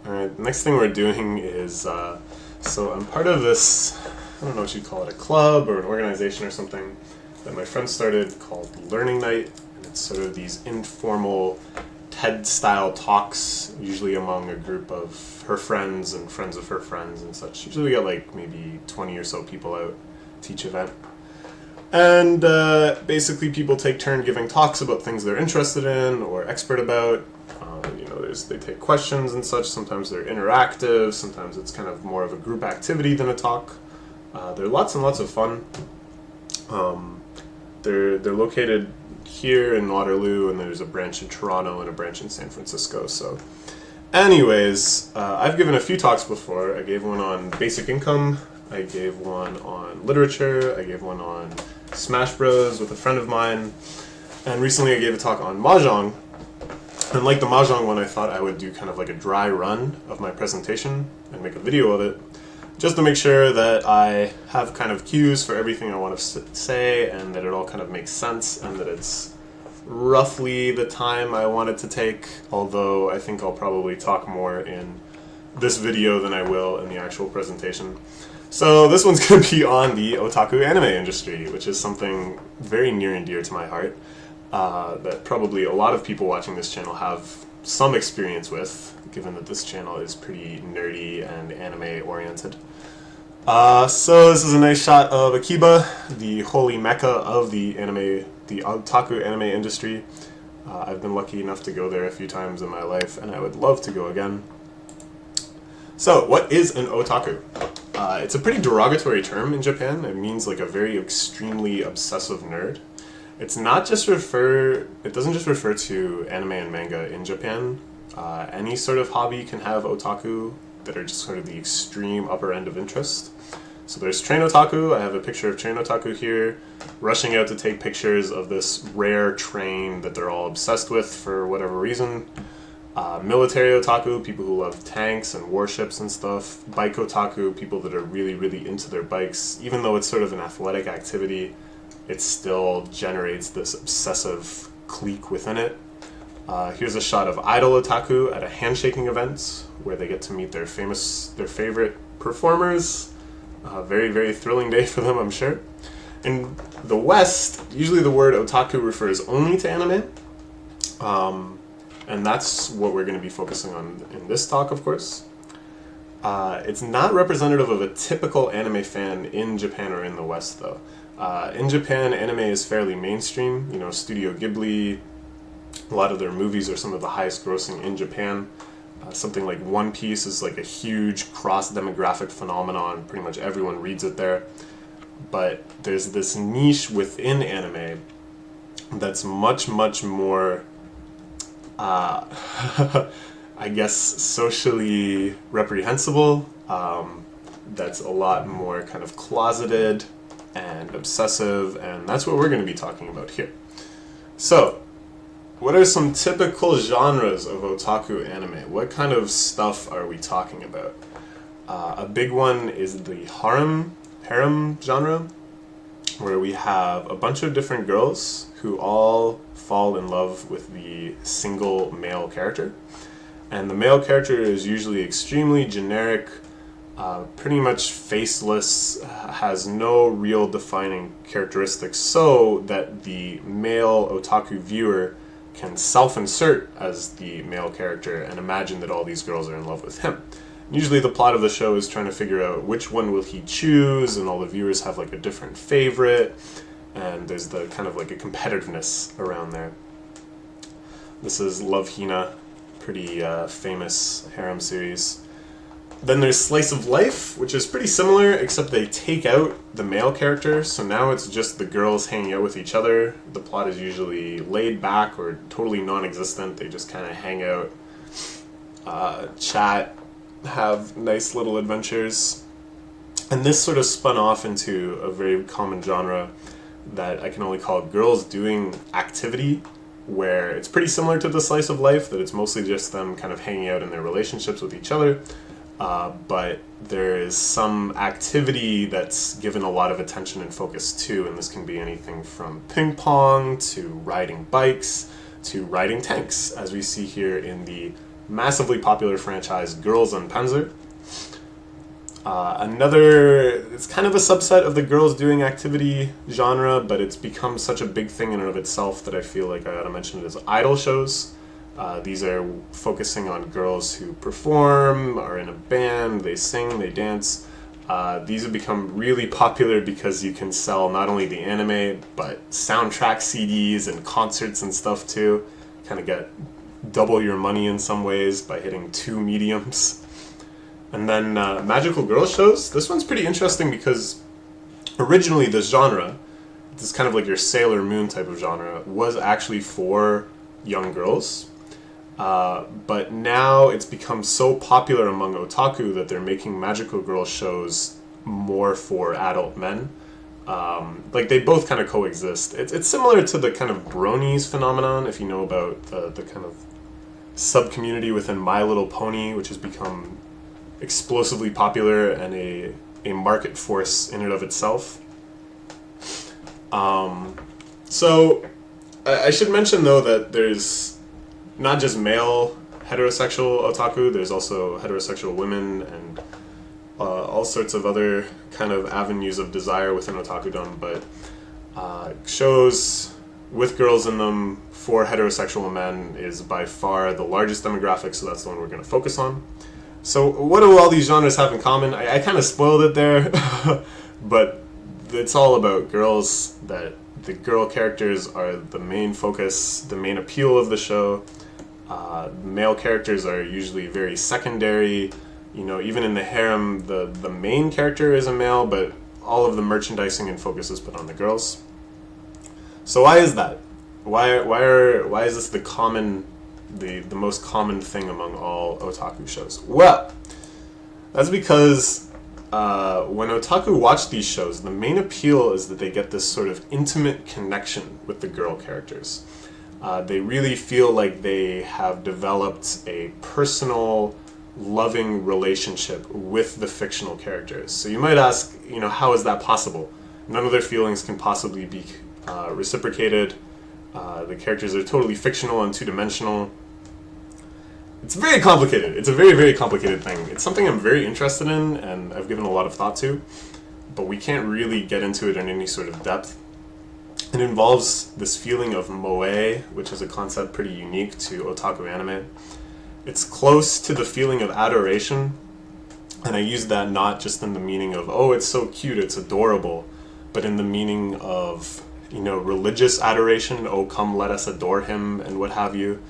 Alright, next thing we're doing is, so I'm part of this, I don't know what you'd call it, a club or an organization or something that my friend started called Learning Night, and it's sort of these informal TED-style talks, usually among a group of her friends and friends of her friends and such. Usually we get like maybe 20 or so people out to each event. And basically people take turn giving talks about things they're interested in or expert about. They take questions and such. Sometimes they're interactive. Sometimes it's kind of more of a group activity than a talk. They're lots and lots of fun. They're located here in Waterloo, and there's a branch in Toronto and a branch in San Francisco. So, anyways, I've given a few talks before. I gave one on basic income. I gave one on literature. I gave one on Smash Bros. With a friend of mine. And recently I gave a talk on Mahjong. And like the Mahjong one, I thought I would do kind of like a dry run of my presentation and make a video of it, just to make sure that I have kind of cues for everything I want to say, and that it all kind of makes sense, and that it's roughly the time I want it to take, although I think I'll probably talk more in this video than I will in the actual presentation. So this one's going to be on the otaku anime industry, which is something very near and dear to my heart. That probably a lot of people watching this channel have some experience with, given that this channel is pretty nerdy and anime oriented. So this is a nice shot of Akiba, the holy mecca of the otaku anime industry. I've been lucky enough to go there a few times in my life, and I would love to go again. So, what is an otaku? It's a pretty derogatory term in Japan. It means like a very extremely obsessive nerd. It doesn't just refer to anime and manga in Japan. Any sort of hobby can have otaku that are just sort of the extreme upper end of interest. So there's train otaku. I have a picture of train otaku here, rushing out to take pictures of this rare train that they're all obsessed with for whatever reason. Military otaku, people who love tanks and warships and stuff. Bike otaku, people that are really, really into their bikes. Even though it's sort of an athletic activity, it still generates this obsessive clique within it. Here's a shot of idol otaku at a handshaking event where they get to meet their favorite performers. Very, very thrilling day for them, I'm sure. In the West, usually the word otaku refers only to anime. And that's what we're going to be focusing on in this talk, of course. It's not representative of a typical anime fan in Japan or in the West, though. In Japan, anime is fairly mainstream. Studio Ghibli, a lot of their movies are some of the highest grossing in Japan. Something like One Piece is like a huge cross-demographic phenomenon. Pretty much everyone reads it there. But there's this niche within anime that's much, much more, I guess, socially reprehensible. That's a lot more kind of closeted and obsessive, and that's what we're going to be talking about here. So, what are some typical genres of otaku anime? What kind of stuff are we talking about? A big one is the harem genre, where we have a bunch of different girls who all fall in love with the single male character. And the male character is usually extremely generic, pretty much faceless, has no real defining characteristics, so that the male otaku viewer can self-insert as the male character and imagine that all these girls are in love with him. Usually the plot of the show is trying to figure out which one will he choose, and all the viewers have like a different favorite, and there's the kind of like a competitiveness around there. This is Love Hina, pretty famous harem series. Then there's Slice of Life, which is pretty similar, except they take out the male character, so now it's just the girls hanging out with each other. The plot is usually laid back or totally non-existent. They just kind of hang out, chat, have nice little adventures. And this sort of spun off into a very common genre that I can only call girls doing activity, where it's pretty similar to the Slice of Life, that it's mostly just them kind of hanging out in their relationships with each other. But there is some activity that's given a lot of attention and focus too, and this can be anything from ping pong to riding bikes to riding tanks, as we see here in the massively popular franchise, Girls and Panzer. It's kind of a subset of the girls doing activity genre, but it's become such a big thing in and of itself that I feel like I ought to mention it as idol shows. These are focusing on girls who perform, are in a band, they sing, they dance. These have become really popular because you can sell not only the anime, but soundtrack CDs and concerts and stuff too. Kind of get double your money in some ways by hitting two mediums. And then magical girl shows. This one's pretty interesting because originally this genre, this kind of like your Sailor Moon type of genre, was actually for young girls. But now it's become so popular among otaku that they're making magical girl shows more for adult men. Like they both kind of coexist. It's similar to the kind of bronies phenomenon, if you know about the kind of sub-community within My Little Pony, which has become explosively popular and a market force in and of itself. So I should mention though that there's not just male heterosexual otaku, there's also heterosexual women and all sorts of other kind of avenues of desire within otakudom, but shows with girls in them for heterosexual men is by far the largest demographic, so that's the one we're going to focus on. So what do all these genres have in common? I kind of spoiled it there, but it's all about girls, that the girl characters are the main focus, the main appeal of the show. Male characters are usually very secondary. You know, even in the harem, the main character is a male, but all of the merchandising and focus is put on the girls. So why is that? Why is this the most common thing among all otaku shows? Well, that's because when otaku watch these shows, the main appeal is that they get this sort of intimate connection with the girl characters. They really feel like they have developed a personal, loving relationship with the fictional characters. So you might ask, you know, how is that possible? None of their feelings can possibly be reciprocated. The characters are totally fictional and two-dimensional. It's very complicated. It's a very, very complicated thing. It's something I'm very interested in and I've given a lot of thought to, but we can't really get into it in any sort of depth. It involves this feeling of moe, which is a concept pretty unique to otaku anime. It's close to the feeling of adoration, and I use that not just in the meaning of, oh, it's so cute, it's adorable, but in the meaning of, you know, religious adoration, oh, come let us adore him, and what have you.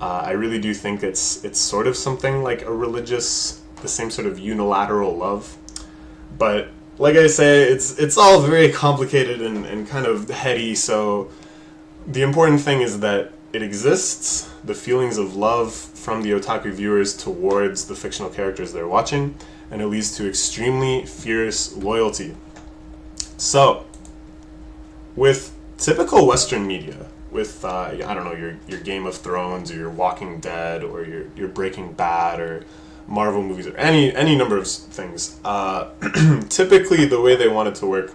I really do think it's sort of something like a religious, the same sort of unilateral love. But like I say, it's all very complicated and kind of heady, so the important thing is that it exists, the feelings of love from the otaku viewers towards the fictional characters they're watching, and it leads to extremely fierce loyalty. So, with typical Western media, with I don't know, your Game of Thrones or your Walking Dead or your Breaking Bad or Marvel movies or any number of things, typically the way they want it to work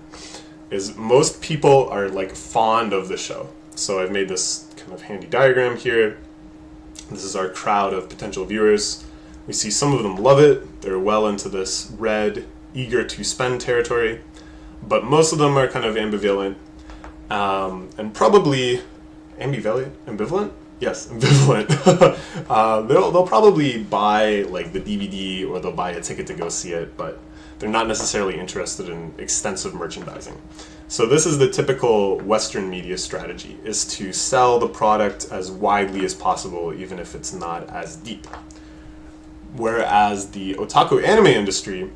is most people are like fond of the show. So I've made this kind of handy diagram here. This is our crowd of potential viewers. We see some of them love it. They're well into this red, eager to spend territory. But most of them are kind of ambivalent. And probably ambivalent? Yes, ambivalent. They'll probably buy like the DVD or they'll buy a ticket to go see it, but they're not necessarily interested in extensive merchandising. So this is the typical Western media strategy, is to sell the product as widely as possible, even if it's not as deep. Whereas the otaku anime industry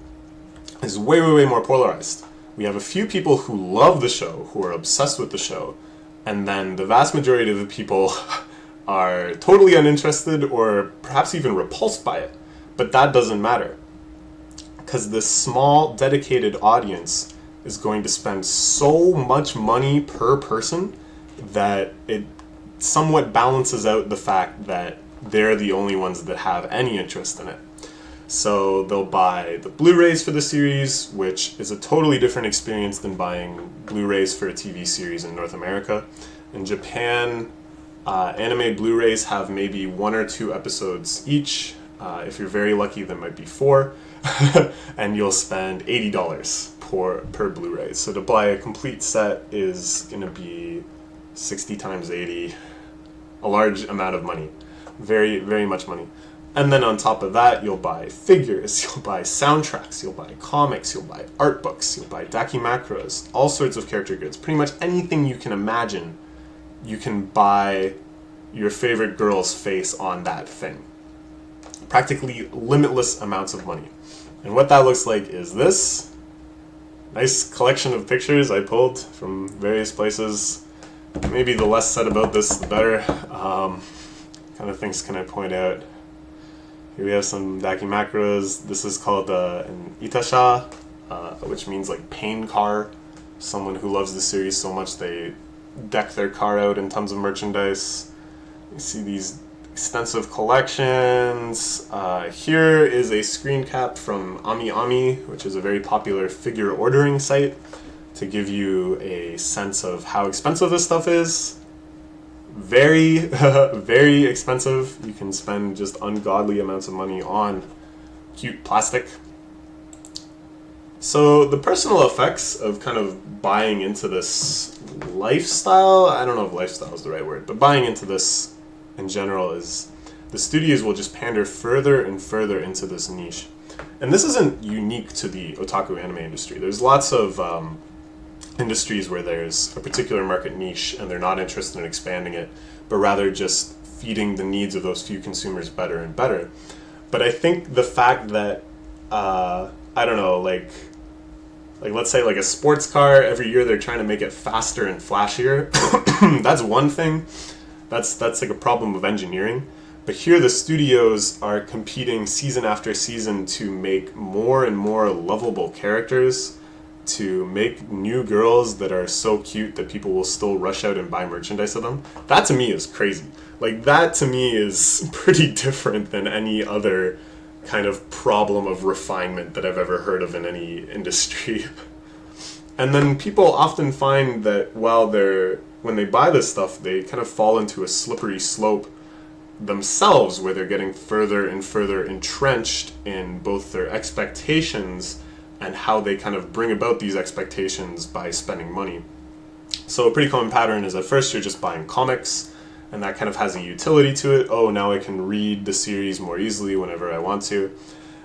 is way, way, way more polarized. We have a few people who love the show, who are obsessed with the show, and then the vast majority of the people are totally uninterested or perhaps even repulsed by it. But that doesn't matter, because this small, dedicated audience is going to spend so much money per person that it somewhat balances out the fact that they're the only ones that have any interest in it. So they'll buy the Blu-rays for the series, which is a totally different experience than buying Blu-rays for a TV series in North America. In Japan, Anime Blu-rays have maybe 1 or 2 episodes each. If you're very lucky, there might be 4. And you'll spend $80 per Blu-ray. So to buy a complete set is going to be 60 times 80, a large amount of money. Very, very much money. And then on top of that, you'll buy figures, you'll buy soundtracks, you'll buy comics, you'll buy art books, you'll buy dakimakras, all sorts of character goods. Pretty much anything you can imagine, you can buy your favorite girl's face on that thing. Practically limitless amounts of money. And what that looks like is this. Nice collection of pictures I pulled from various places. Maybe the less said about this, the better. Kind of things can I point out? Here we have some dakimakras. This is called an itasha, which means like pain car. Someone who loves the series so much they deck their car out in tons of merchandise. You see these extensive collections. Here is a screen cap from Ami Ami, which is a very popular figure ordering site, to give you a sense of how expensive this stuff is. Very, very expensive. You can spend just ungodly amounts of money on cute plastic. So the personal effects of kind of buying into this lifestyle, I don't know if lifestyle is the right word, but buying into this in general is the studios will just pander further and further into this niche. And this isn't unique to the otaku anime industry. There's lots of industries where there's a particular market niche and they're not interested in expanding it, but rather just feeding the needs of those few consumers better and better. But I think the fact that, I don't know, like let's say like a sports car, every year they're trying to make it faster and flashier. That's one thing. That's like a problem of engineering. But here the studios are competing season after season to make more and more lovable characters, to make new girls that are so cute that people will still rush out and buy merchandise of them. That to me is crazy. Like, that to me is pretty different than any other kind of problem of refinement that I've ever heard of in any industry. And then people often find that when they buy this stuff, they kind of fall into a slippery slope themselves, where they're getting further and further entrenched in both their expectations and how they kind of bring about these expectations by spending money. So a pretty common pattern is at first you're just buying comics, and that kind of has a utility to it. Oh, now I can read the series more easily whenever I want to.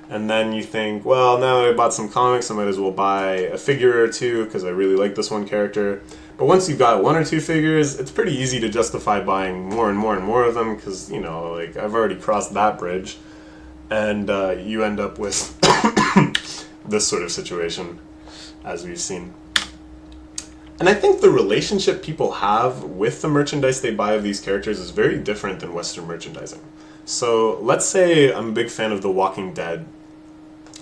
And then you think, well, now I bought some comics, I might as well buy a figure or two because I really like this one character. But once you've got 1 or 2 figures, it's pretty easy to justify buying more and more and more of them because, you know, like, I've already crossed that bridge. And you end up with this sort of situation, as we've seen. And I think the relationship people have with the merchandise they buy of these characters is very different than Western merchandising. So let's say I'm a big fan of The Walking Dead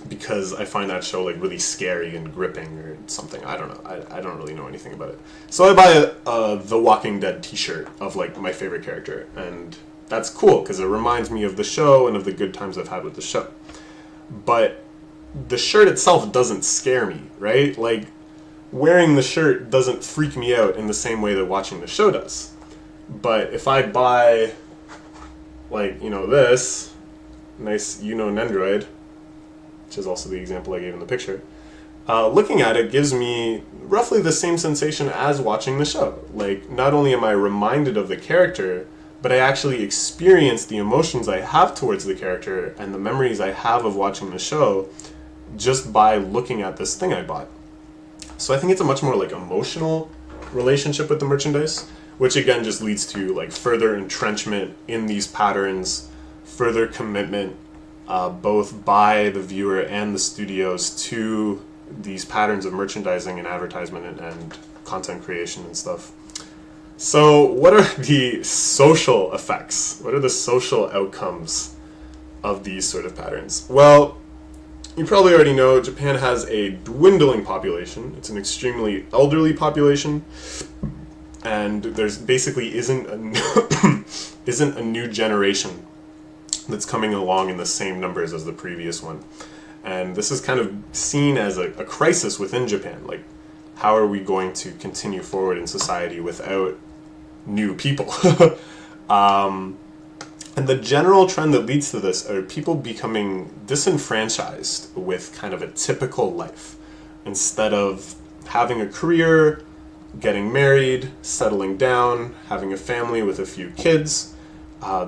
because I find that show like really scary and gripping or something. I don't know. I don't really know anything about it. So I buy a The Walking Dead t-shirt of like my favorite character, and that's cool because it reminds me of the show and of the good times I've had with the show. But the shirt itself doesn't scare me, right? Like, wearing the shirt doesn't freak me out in the same way that watching the show does. But if I buy, like, you know, this nice Nendroid, which is also the example I gave in the picture, looking at it gives me roughly the same sensation as watching the show. Like, not only am I reminded of the character, but I actually experience the emotions I have towards the character and the memories I have of watching the show just by looking at this thing I bought. So I think it's a much more like emotional relationship with the merchandise, which again just leads to like further entrenchment in these patterns, further commitment both by the viewer and the studios to these patterns of merchandising and advertisement and content creation and stuff. So what are the social effects? What are the social outcomes of these sort of patterns? Well, you probably already know Japan has a dwindling population. It's an extremely elderly population, and there's basically isn't a new generation that's coming along in the same numbers as the previous one. And this is kind of seen as a crisis within Japan. Like, how are we going to continue forward in society without new people? And the general trend that leads to this are people becoming disenfranchised with kind of a typical life. Instead of having a career, getting married, settling down, having a family with a few kids,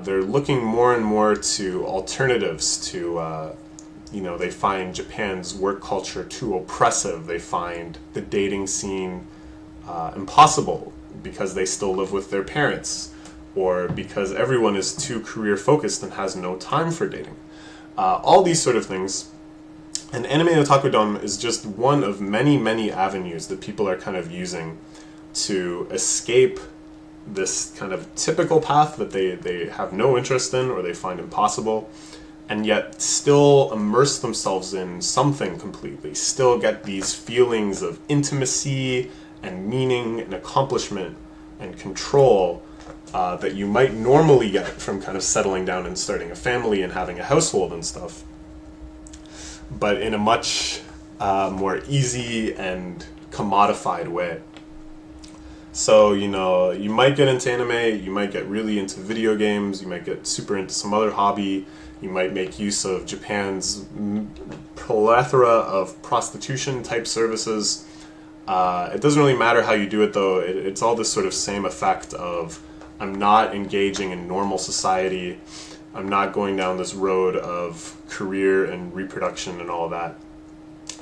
they're looking more and more to alternatives to, they find Japan's work culture too oppressive. They find the dating scene impossible because they still live with their parents, or because everyone is too career focused and has no time for dating. All these sort of things. And anime otakudom is just one of many, many avenues that people are kind of using to escape this kind of typical path that they have no interest in or they find impossible, and yet still immerse themselves in something completely, still get these feelings of intimacy and meaning and accomplishment and control that you might normally get from kind of settling down and starting a family and having a household and stuff, but in a much more easy and commodified way. So, you might get into anime, you might get really into video games, you might get super into some other hobby, you might make use of Japan's plethora of prostitution type services. It doesn't really matter how you do it though, it's all this sort of same effect of, I'm not engaging in normal society, I'm not going down this road of career and reproduction and all that.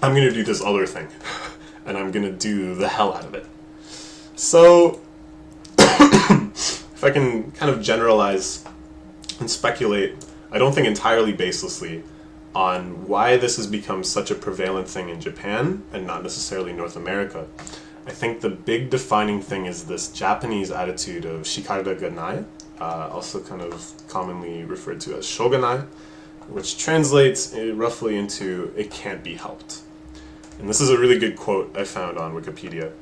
I'm going to do this other thing, and I'm going to do the hell out of it. So, if I can kind of generalize and speculate, I don't think entirely baselessly, on why this has become such a prevalent thing in Japan and not necessarily North America. I think the big defining thing is this Japanese attitude of shikara ga nai, also kind of commonly referred to as shogunai, which translates roughly into "it can't be helped." And this is a really good quote I found on Wikipedia.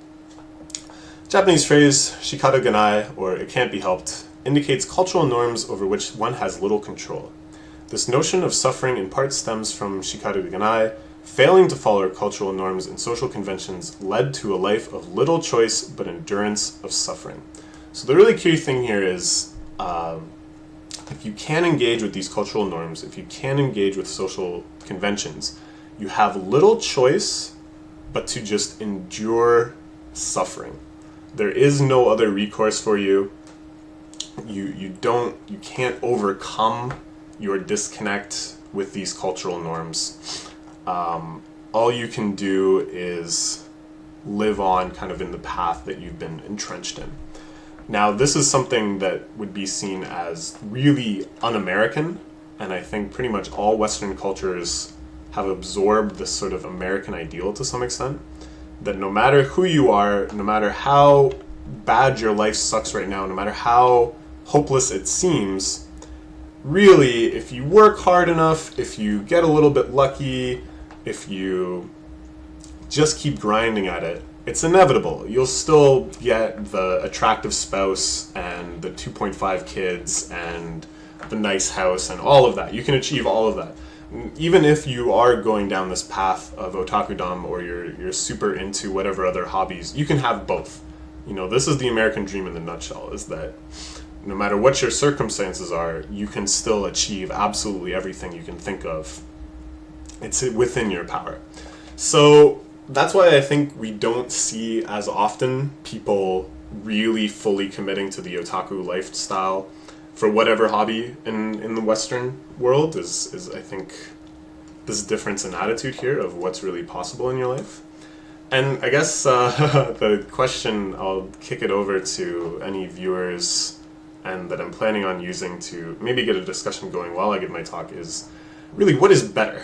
Japanese phrase shikara ga nai, or "it can't be helped," indicates cultural norms over which one has little control. This notion of suffering in part stems from shikara ga nai. Failing to follow cultural norms and social conventions led to a life of little choice but endurance of suffering. So the really key thing here is, if you can engage with these cultural norms, if you can engage with social conventions, you have little choice but to just endure suffering. There is no other recourse for you. You can't overcome your disconnect with these cultural norms. All you can do is live on kind of in the path that you've been entrenched in. Now, this is something that would be seen as really un-American, and I think pretty much all Western cultures have absorbed this sort of American ideal to some extent, that no matter who you are, no matter how bad your life sucks right now, no matter how hopeless it seems, really, if you work hard enough, if you get a little bit lucky, if you just keep grinding at it, it's inevitable. You'll still get the attractive spouse and the 2.5 kids and the nice house and all of that. You can achieve all of that. Even if you are going down this path of otakudom, or you're super into whatever other hobbies, you can have both. This is the American dream in a nutshell, is that no matter what your circumstances are, you can still achieve absolutely everything you can think of. It's within your power. So that's why I think we don't see as often people really fully committing to the otaku lifestyle for whatever hobby in the Western world is I think this difference in attitude here of what's really possible in your life. And I guess the question, I'll kick it over to any viewers and that I'm planning on using to maybe get a discussion going while I give my talk, is really, what is better?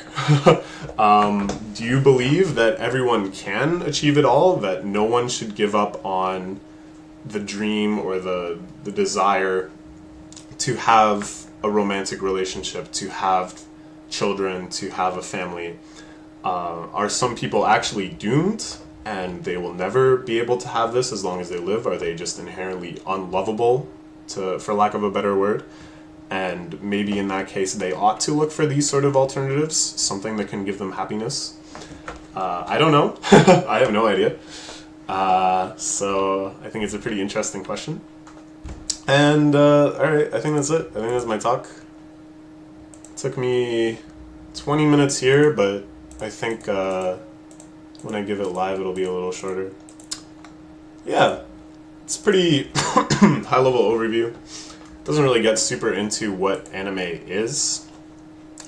Do you believe that everyone can achieve it all, that no one should give up on the dream or the desire to have a romantic relationship, to have children, to have a family? Are some people actually doomed and they will never be able to have this as long as they live? Are they just inherently unlovable, for lack of a better word? And maybe in that case they ought to look for these sort of alternatives, something that can give them happiness. I don't know. I have no idea. So I think it's a pretty interesting question. And, alright, I think that's it. I think that's my talk. It took me 20 minutes here, but I think when I give it live, it'll be a little shorter. Yeah, it's pretty high level overview. Doesn't really get super into what anime is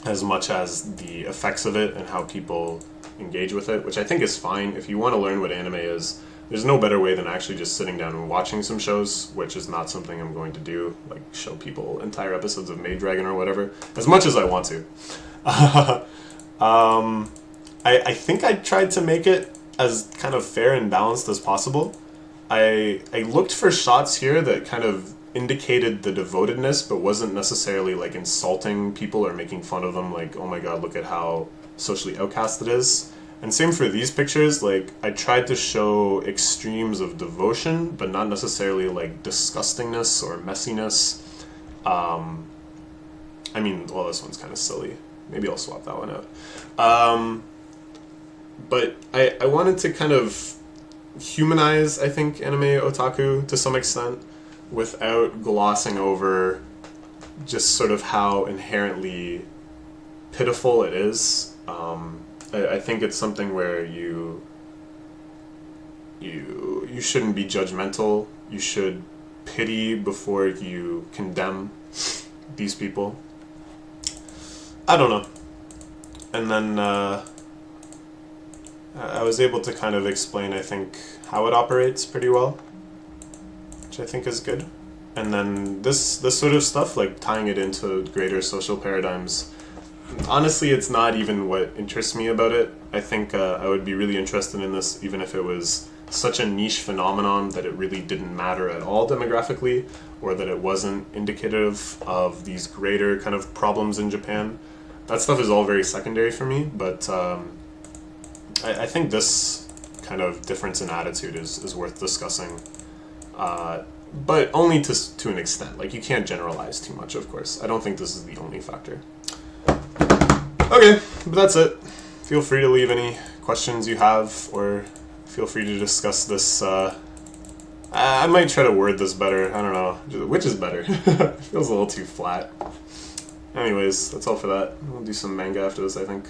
as much as the effects of it and how people engage with it, which I think is fine. If you want to learn what anime is, there's no better way than actually just sitting down and watching some shows, which is not something I'm going to do, like show people entire episodes of Maid Dragon or whatever, as much as I want to. I think I tried to make it as kind of fair and balanced as possible. I looked for shots here that kind of indicated the devotedness, but wasn't necessarily like insulting people or making fun of them, like, oh my god, look at how socially outcast it is. And same for these pictures, like, I tried to show extremes of devotion, but not necessarily like disgustingness or messiness. I mean, well, this one's kind of silly. Maybe I'll swap that one out. But I wanted to kind of humanize, I think, anime otaku to some extent without glossing over just sort of how inherently pitiful it is. I think it's something where you shouldn't be judgmental. You should pity before you condemn these people. I don't know. And then I was able to kind of explain, I think, how it operates pretty well, which I think is good. And then this sort of stuff, like tying it into greater social paradigms, honestly, it's not even what interests me about it. I think I would be really interested in this even if it was such a niche phenomenon that it really didn't matter at all demographically, or that it wasn't indicative of these greater kind of problems in Japan. That stuff is all very secondary for me, but I think this kind of difference in attitude is worth discussing. But only to an extent. Like, you can't generalize too much, of course. I don't think this is the only factor. Okay, but that's it. Feel free to leave any questions you have, or feel free to discuss this. I might try to word this better. I don't know. Which is better? It feels a little too flat. Anyways, that's all for that. We'll do some manga after this, I think.